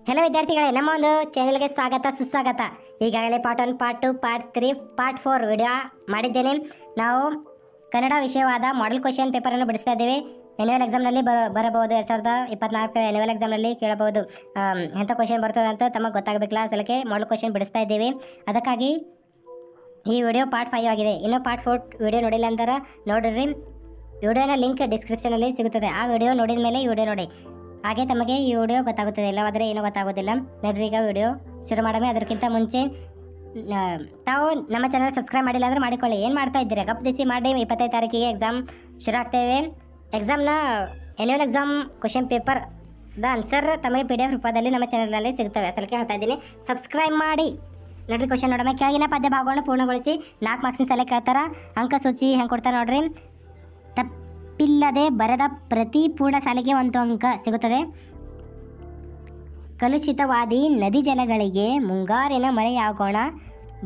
Hello ವಿದ್ಯಾರ್ಥಿಗಳೇ, ನಮ್ಮ ಒಂದು ಚಾನೆಲ್ಗೆ ಸ್ವಾಗತ ಸುಸ್ವಾಗತ. ಈಗಾಗಲೇ part 1, part 2, part 3, part 4 video ಮಾಡಿದ್ದೇನೆ. ನಾವು ಕನ್ನಡ ವಿಷಯವಾದ ಮಾಡೆಲ್ ಕ್ವಶನ್ ಪೇಪರನ್ನು ಬಿಡಿಸ್ತಾ ಇದ್ದೇವೆ. ಎನ್ಯುವಲ್ ಎಕ್ಸಾಮ್ನಲ್ಲಿ ಬರಬಹುದು. 2024 ಎನ್ಯುವಲ್ ಎಕ್ಸಾಮ್ನಲ್ಲಿ ಕೇಳಬಹುದು. ಎಂಥ ಕ್ವಶನ್ ಬರ್ತದೆ ಅಂತ ತಮಗೆ ಗೊತ್ತಾಗಬೇಕಲ್ಲ, ಸಲಕ್ಕೆ ಮಾಡೆಲ್ ಕ್ವಶನ್ ಬಿಡಿಸ್ತಾ ಇದ್ದೇವೆ. ಅದಕ್ಕಾಗಿ ಈ ವಿಡಿಯೋ ಪಾರ್ಟ್ 5 ಆಗಿದೆ. ಇನ್ನೂ ಪಾರ್ಟ್ 4 ವಿಡಿಯೋ ನೋಡಿಲ್ಲ ಅಂತಾರೆ ನೋಡಿರಿ. ವಿಡಿಯೋನ ಲಿಂಕ್ ಡಿಸ್ಕ್ರಿಪ್ಷನಲ್ಲಿ ಸಿಗುತ್ತದೆ. ಆ ವಿಡಿಯೋ ನೋಡಿದ ಮೇಲೆ ಈ ವಿಡಿಯೋ ನೋಡಿ, ಹಾಗೆ ತಮಗೆ ಈ ವಿಡಿಯೋ ಗೊತ್ತಾಗುತ್ತದೆ. ಇಲ್ಲವಾದರೆ ಏನೂ ಗೊತ್ತಾಗೋದಿಲ್ಲ. ನೋಡ್ರಿ, ಈಗ ವಿಡಿಯೋ ಶುರು ಮಾಡಮೆ. ಅದಕ್ಕಿಂತ ಮುಂಚೆ ತಾವು ನಮ್ಮ ಚಾನಲ್ ಸಬ್ಸ್ಕ್ರೈಬ್ ಮಾಡಿಲ್ಲ ಅಂದರೆ ಮಾಡಿಕೊಳ್ಳಿ. ಏನು ಮಾಡ್ತಾ ಇದ್ದೀರಾ? ಗಪ್ದಿಸಿ ಮಾಡಿ. 25 ತಾರೀಕಿಗೆ ಎಕ್ಸಾಮ್ ಶುರು ಆಗ್ತೇವೆ. ಎಕ್ಸಾಮ್ನ annual exam question paper answer ತಮಗೆ PDF ರೂಪದಲ್ಲಿ ನಮ್ಮ ಚಾನಲ್ನಲ್ಲಿ ಸಿಗ್ತವೆ. ಅಸಲಕ್ಕೆ ಹೇಳ್ತಾ ಇದ್ದೀನಿ, ಸಬ್ಸ್ಕ್ರೈಬ್ ಮಾಡಿ. ನೋಡ್ರಿ, ಕ್ವಶನ್ ನೋಡೋಣ. ಕೆಳಗಿನ ಪದ್ಯ ಭಾಗವನ್ನು ಪೂರ್ಣಗೊಳಿಸಿ 4 ಮಾರ್ಕ್ಸಿನ ಸಲ ಕೇಳ್ತಾರ. ಅಂಕ ಸೂಚಿ ಹೆಂಗೆ ಕೊಡ್ತಾರೆ ನೋಡ್ರಿ. ತಪ್ಪಿಲ್ಲದೆ ಬರೆದ ಪ್ರತಿ ಪೂರ್ಣ ಸಾಲಿಗೆ 1 ಅಂಕ ಸಿಗುತ್ತದೆ. ಕಲುಷಿತವಾದಿ ನದಿ ಜಲಗಳಿಗೆ ಮುಂಗಾರಿನ ಮಳೆಯಾಗೋಣ,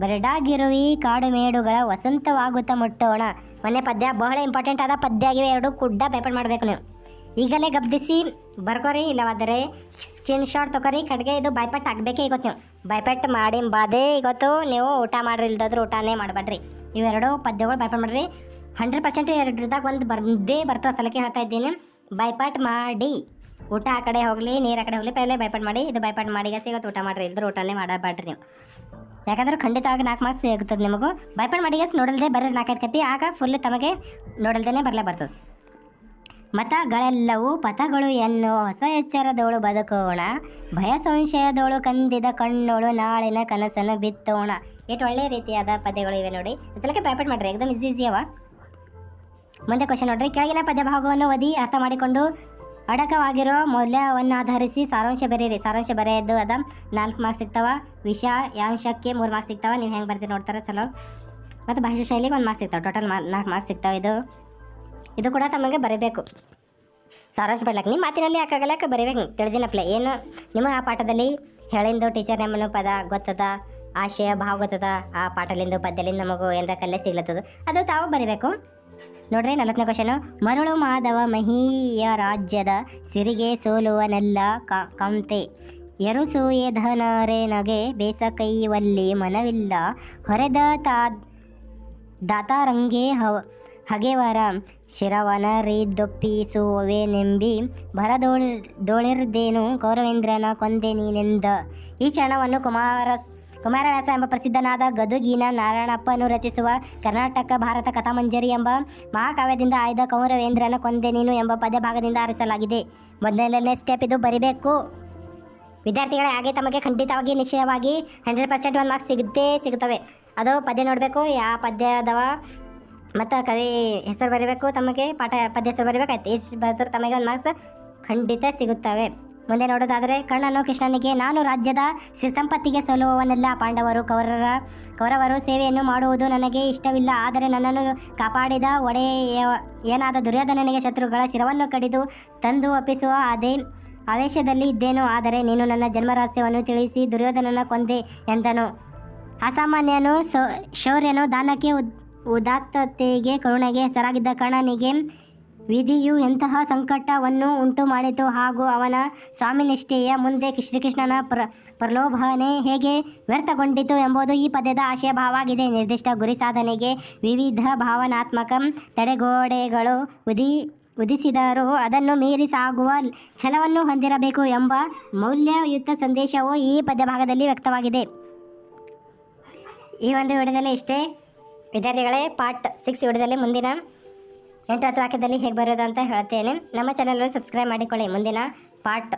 ಬರಡಾಗಿರುವಿ ಕಾಡು ಮೇಡುಗಳ ವಸಂತವಾಗುತ್ತಾ ಮುಟ್ಟೋಣ. ಮೊನ್ನೆ ಪದ್ಯ ಬಹಳ ಇಂಪಾರ್ಟೆಂಟ್ ಆದ ಪದ್ಯ ಆಗಿವೆ. 2 ಕುಡ್ಡ ಪೇಪರ್ ಮಾಡಬೇಕು ನೀವು. ಈಗಲೇ ಗಬ್ದಿಸಿ ಬರ್ಕೋರಿ, ಇಲ್ಲವಾದರೆ ಸ್ಕ್ರೀನ್ಶಾಟ್ ತೊಗೊರಿ. ಕಡೆಗೆ ಇದು ಬೈಪಟ್ ಆಗಬೇಕೇ. ಇವತ್ತು ನೀವು ಬೈಪಟ್ ಮಾಡಿ ಬಾದೆ ಇವತ್ತು ನೀವು ಊಟ ಮಾಡ್ರಿ, ಇಲ್ದಾದ್ರೂ ಊಟನೇ ಮಾಡಬೇಡ್ರಿ. ಇವೆರಡು ಪದ್ಯಗಳು ಬೈಪಟ್ ಮಾಡಿರಿ. 100% ಎರಡರದಾಗ ಒಂದು ಬಂದೇ ಬರ್ತದೆ. ಸಲಕ್ಕೆ ಹೇಳ್ತಾ ಇದ್ದೀನಿ, ಬೈಪಾಟ್ ಮಾಡಿ. ಊಟ ಆ ಕಡೆ ಹೋಗಲಿ, ನೀರು ಆ ಕಡೆ ಹೋಗಲಿ, ಪೈಲೆ ಬೈಪಾಟ್ ಮಾಡಿ. ಇದು ಬೈಪಾಟ್ ಮಾಡಿ ಇವತ್ತು ಊಟ ಮಾಡಿರಿ, ಇಲ್ದ್ರೆ ಊಟನೇ ಮಾಡಬೇಡ್ರಿ ನೀವು. ಯಾಕಂದ್ರೆ ಖಂಡಿತವಾಗಿ 4 ಮಾರ್ಕ್ಸ್ ಸಿಗುತ್ತದೆ ನಿಮಗೂ. ಬೈಪಾಟ್ ಮಾಡಿ ನೋಡಲ್ದೆ ಬರ್ರಿ 4-5 ಕಪಿ. ಆಗ ಫುಲ್ ತಮಗೆ ನೋಡಲ್ದೇ ಬರಲೇ ಬರ್ತದೆ. ಮತಗಳೆಲ್ಲವೂ ಪಥಗಳು ಎನ್ನುವ ಹೊಸ ಎಚ್ಚರದೋಳು ಬದುಕೋಣ, ಭಯ ಸಂಶಯದೋಳು ಕಂದಿದ ಕಣ್ಣೋಳು ನಾಳಿನ ಕನಸನ್ನು ಬಿತ್ತೋಣ. ಎಷ್ಟು ಒಳ್ಳೆಯ ರೀತಿಯಾದ ಪದ್ಯಗಳು ಇವೆ ನೋಡಿ. ಅಸಲಕ್ಕೆ ಬೈಪಾಟ್ ಮಾಡಿರಿ, ಎಕ್ದಮ್ ಈಸಿ ಅವ. ಮುಂದೆ ಕ್ವಶನ್ ನೋಡ್ರಿ. ಕೆಳಗಿನ ಪದ್ಯ ಭಾಗವನ್ನು ಓದಿ ಅರ್ಥ ಮಾಡಿಕೊಂಡು ಅಡಕವಾಗಿರೋ ಮೌಲ್ಯವನ್ನು ಆಧರಿಸಿ ಸಾರಾಂಶ ಬರೀರಿ. ಸಾರಾಂಶ ಬರೆಯೋದು ಅದ 4 ಮಾರ್ಕ್ಸ್ ಸಿಗ್ತಾವ. ವಿಷಯಾಂಶಕ್ಕೆ 3 ಮಾರ್ಕ್ಸ್ ಸಿಗ್ತಾವ. ನೀವು ಹೆಂಗೆ ಬರ್ತೀರಿ ನೋಡ್ತಾರೆ ಚಲೋ. ಮತ್ತು ಭಾಷಾ ಶೈಲಿಗೆ 1 ಮಾರ್ಕ್ಸ್ ಸಿಗ್ತಾವೆ. ಟೋಟಲ್ 4 ಮಾರ್ಕ್ಸ್ ಸಿಗ್ತಾವೆ. ಇದು ಕೂಡ ತಮಗೆ ಬರೀಬೇಕು. ಸಾರಾಂಶ ಬರ್ಲಕ್ಕೆ ನಿಮ್ಮ ಮಾತಿನಲ್ಲಿ ಯಾಕಾಗಲಕ್ಕೆ ಬರೀಬೇಕು. ತಿಳಿದಿನಪ್ಲೆ ಏನು ನಿಮ್ಮ ಆ ಪಾಠದಲ್ಲಿ ಹೇಳಿಂದು ಟೀಚರ್ ನಮ್ಮನ್ನು ಪದ ಗೊತ್ತದ, ಆಶಯ ಭಾವ ಗೊತ್ತದ, ಆ ಪಾಠಲಿಂದು ಪದ್ಯಲಿಂದ ನಮಗೂ ಏನರ ಕಲ್ಲೆ ಸಿಗ್ಲತ್ತದ, ಅದು ತಾವು ಬರೀಬೇಕು. ನೋಡ್ರಿ, 40ನೇ ಕ್ವಶನು. ಮರುಳು ಮಾಧವ ಮಹೀಯ ರಾಜ್ಯದ ಸಿರಿಗೆ ಸೋಲುವನೆಲ್ಲ ಕಂತೆ, ಎರಸೂಯೆ ಧನರೆ ನಗೆ ಬೇಸ ಕೈವಲ್ಲಿ ಮನವಿಲ್ಲ, ಹೊರೆದ ದಾತಾರಂಗೆ ಹಗೆವರ ಶಿರವನರಿದೊಪ್ಪಿಸುವೆ ನೆಂಬಿ ಭರದೋಳಿರ್ದೇನು ಕೌರವೇಂದ್ರನ ಕೊಂದೆ ನೀನೆಂದ. ಈ ಚರಣವನ್ನು ಕುಮಾರವ್ಯಾಸ ಎಂಬ ಪ್ರಸಿದ್ಧನಾದ ಗದುಗಿನ ನಾರಾಯಣಪ್ಪನು ರಚಿಸುವ ಕರ್ನಾಟಕ ಭಾರತ ಕಥಾಮಂಜರಿ ಎಂಬ ಮಹಾಕಾವ್ಯದಿಂದ ಆಯ್ದ ಕೌರವೇಂದ್ರನ ಕೊಂದೆ ನೀನು ಎಂಬ ಪದ್ಯ ಭಾಗದಿಂದ ಆರಿಸಲಾಗಿದೆ. ಮೊದಲನೇ ಸ್ಟೆಪ್ ಇದು ಬರಿಬೇಕು ವಿದ್ಯಾರ್ಥಿಗಳೇ. ಹಾಗೆ ತಮಗೆ ಖಂಡಿತವಾಗಿ ನಿಶ್ಚಯವಾಗಿ 100% 1 ಮಾರ್ಕ್ಸ್ ಸಿಗುತ್ತವೆ. ಅದು ಪದ್ಯ ನೋಡಬೇಕು, ಯಾವ ಪದ್ಯ ಅದಾವ ಮತ್ತು ಕವಿ ಹೆಸರು ಬರೀಬೇಕು. ತಮಗೆ ಪದ್ಯ ಹೆಸರು ಬರೀಬೇಕಾಯ್ತು. ಎಷ್ಟು ಬರೆದ್ರೆ ತಮಗೆ 1 ಮಾರ್ಕ್ಸ್ ಖಂಡಿತ ಸಿಗುತ್ತವೆ. ಮುಂದೆ ನೋಡೋದಾದರೆ, ಕರ್ಣನು ಕೃಷ್ಣನಿಗೆ ನಾನು ರಾಜ್ಯದ ಸಿರಿಸಂಪತ್ತಿಗೆ ಸೋಲುವವನೆಲ್ಲ, ಪಾಂಡವರು ಕೌರವರು ಸೇವೆಯನ್ನು ಮಾಡುವುದು ನನಗೆ ಇಷ್ಟವಿಲ್ಲ, ಆದರೆ ನನ್ನನ್ನು ಕಾಪಾಡಿದ ಒಡೆಯನಾದ ದುರ್ಯೋಧನನಿಗೆ ಶತ್ರುಗಳ ಶಿರವನ್ನು ಕಡಿದು ತಂದು ಒಪ್ಪಿಸುವ ಅದೇ ಆವೇಶದಲ್ಲಿ ಇದ್ದೇನು. ಆದರೆ ನೀನು ನನ್ನ ಜನ್ಮರಹಸ್ಯವನ್ನು ತಿಳಿಸಿ ದುರ್ಯೋಧನನ ಕೊಂದೆ ಎಂದನು. ಅಸಾಮಾನ್ಯನು, ಶೌರ್ಯನು, ದಾನಕ್ಕೆ ಉದಾತ್ತತೆಗೆ ಕರುಣೆಗೆ ಹೆಸರಾಗಿದ್ದ ಕರ್ಣನಿಗೆ ವಿಧಿಯು ಎಂತಹ ಸಂಕಟವನ್ನು ಉಂಟು ಮಾಡಿತು, ಹಾಗೂ ಅವನ ಸ್ವಾಮಿನಿಷ್ಠೆಯ ಮುಂದೆ ಶ್ರೀಕೃಷ್ಣನ ಪ್ರಲೋಭನೆ ಹೇಗೆ ವ್ಯರ್ಥಗೊಂಡಿತು ಎಂಬುದು ಈ ಪದ್ಯದ ಆಶಯ ಭಾವವಾಗಿದೆ. ನಿರ್ದಿಷ್ಟ ಗುರಿ ಸಾಧನೆಗೆ ವಿವಿಧ ಭಾವನಾತ್ಮಕ ತಡೆಗೋಡೆಗಳು ಉದಿಸಿದರೂ ಅದನ್ನು ಮೀರಿ ಸಾಗುವ ಛಲವನ್ನು ಹೊಂದಿರಬೇಕು ಎಂಬ ಮೌಲ್ಯಯುತ ಸಂದೇಶವು ಈ ಪದ್ಯ ಭಾಗದಲ್ಲಿ ವ್ಯಕ್ತವಾಗಿದೆ. ಈ ಒಂದು ವಿಡಿಯೋದಲ್ಲಿ ಇಷ್ಟೇ ವಿದ್ಯಾರ್ಥಿಗಳೇ. ಪಾರ್ಟ್ 6 ವಿಡಿಯೋದಲ್ಲಿ ಮುಂದಿನ 8-10 ವಾಕ್ಯದಲ್ಲಿ ಹೇಗೆ ಬರೋದು ಅಂತ ಹೇಳ್ತೇನೆ. ನಮ್ಮ ಚಾನಲ್ ಸಬ್ಸ್ಕ್ರೈಬ್ ಮಾಡಿಕೊಳ್ಳಿ ಮುಂದಿನ ಪಾರ್ಟ್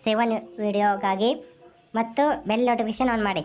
7 ವಿಡಿಯೋಗಾಗಿ, ಮತ್ತು ಬೆಲ್ ನೋಟಿಫಿಕೇಷನ್ ಆನ್ ಮಾಡಿ.